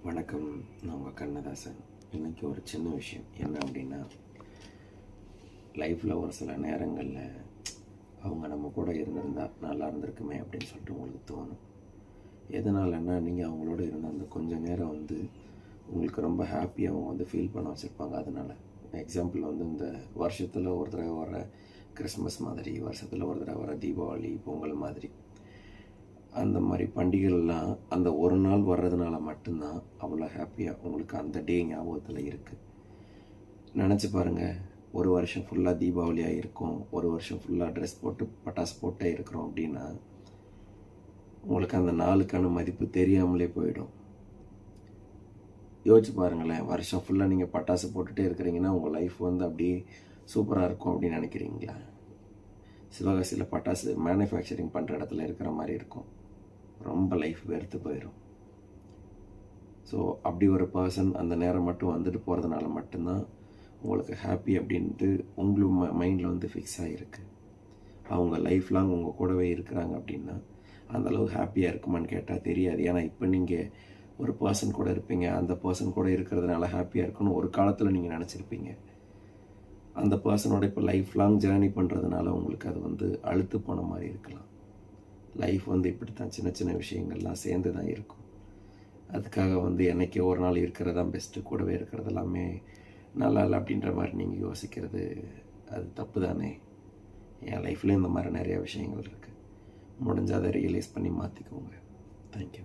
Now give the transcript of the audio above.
வணக்கம். நான் உங்கள் கண்ணதாசன். இன்றைக்கி ஒரு சின்ன விஷயம் என்ன அப்படின்னா, லைஃப்பில் ஒரு சில நேரங்களில் அவங்க நம்ம கூட இருந்திருந்தால் நல்லா இருந்திருக்குமே அப்படின்னு சொல்லிட்டு உங்களுக்கு தோணும். எதனாலன்னா, நீங்கள் அவங்களோட இருந்த அந்த கொஞ்சம் நேரம் உங்களுக்கு ரொம்ப ஹாப்பியாக அவங்க ஃபீல் பண்ண வச்சுருப்பாங்க. அதனால் எக்ஸாம்பிள் இந்த வருஷத்தில் ஒரு தடவை வர கிறிஸ்மஸ் மாதிரி, வருஷத்தில் ஒரு தடவை வர தீபாவளி, பொங்கல் மாதிரி அந்த மாதிரி பண்டிகைகள்லாம் அந்த ஒரு நாள் வர்றதுனால மட்டும்தான் அவ்வளோ ஹாப்பியாக உங்களுக்கு அந்த டே ஞாபகத்தில் இருக்குது. நினச்சி பாருங்கள், ஒரு வருஷம் ஃபுல்லாக தீபாவளியாக இருக்கும், ஒரு வருஷம் ஃபுல்லாக ட்ரெஸ் போட்டு பட்டாசு போட்டே இருக்கிறோம் அப்படின்னா உங்களுக்கு அந்த நாளுக்கான மதிப்பு தெரியாமலே போயிடும். யோசிச்சு பாருங்களேன், வருஷம் ஃபுல்லாக நீங்கள் பட்டாசு போட்டுகிட்டே இருக்கிறீங்கன்னா உங்கள் லைஃப் அப்படியே சூப்பராக இருக்கும் அப்படின்னு நினைக்கிறீங்களா? சிவகாசியில் பட்டாசு மேனுஃபேக்சரிங் பண்ணுற இடத்துல இருக்கிற மாதிரி இருக்கும். ரொம்ப லைஃப் வெறுத்து போயிடும். ஸோ அப்படி ஒரு பர்சன் அந்த நேரம் மட்டும் வந்துட்டு போகிறதுனால மட்டும்தான் உங்களுக்கு ஹாப்பி அப்படின்ட்டு உங்களுக்கு மைண்டில் ஃபிக்ஸ் ஆகிருக்கு. அவங்க லைஃப் லாங் உங்கள் கூடவே இருக்கிறாங்க அப்படின்னா அந்தளவு ஹாப்பியாக இருக்குமான்னு கேட்டால் தெரியாது. ஏன்னா இப்போ நீங்கள் ஒரு பர்சன் கூட இருப்பீங்க, அந்த பர்சன் கூட இருக்கிறதுனால ஹாப்பியாக இருக்குன்னு ஒரு காலத்தில் நீங்கள் நினச்சிருப்பீங்க. அந்த பர்சனோட இப்போ லைஃப் லாங் ஜேர்னி பண்ணுறதுனால உங்களுக்கு அது அழுத்து போன மாதிரி இருக்கலாம். லைஃப் இப்படி தான் சின்ன சின்ன விஷயங்கள்லாம் சேர்ந்து தான் இருக்கும். அதுக்காக என்றைக்கே ஒரு நாள் இருக்கிறது தான் பெஸ்ட்டு, கூடவே இருக்கிறது எல்லாமே நல்லா இல்லை அப்படின்ற மாதிரி நீங்கள் யோசிக்கிறது அது தப்பு தானே. என் லைஃப்லேயும் இந்த மாதிரி நிறையா விஷயங்கள் இருக்குது. முடிஞ்சால் அதை ரியலைஸ் பண்ணி மாற்றிக்கோங்க. தேங்க்யூ.